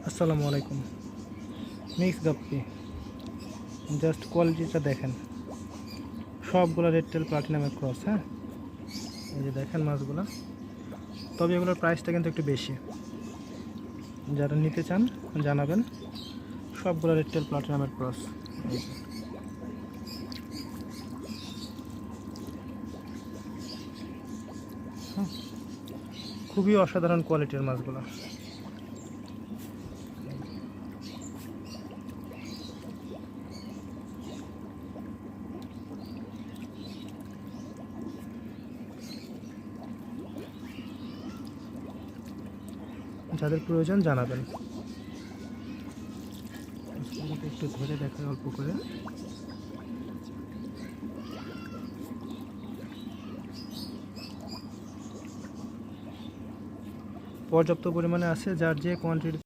আসসালামু আলাইকুম। Mix গাপ্পি, just কোয়ালিটিটা দেখেন। সবগুলো রেড টেল প্লাটিনামের ক্রস। হ্যাঁ, এই যে দেখেন মাছগুলো। তবে এগুলোর প্রাইসটা কিন্তু একটু বেশি। যারা নিতে চান জানাবেন। সবগুলো রেড টেল প্লাটিনামের ক্রস। এই যে খুবই অসাধারণ কোয়ালিটির মাছগুলো। যাদের প্রয়োজন জানাবেন। একটু ধরে দেখায় অল্প করে। পর্যাপ্ত পরিমাণে আছে, যার যে কোয়ান্টিটি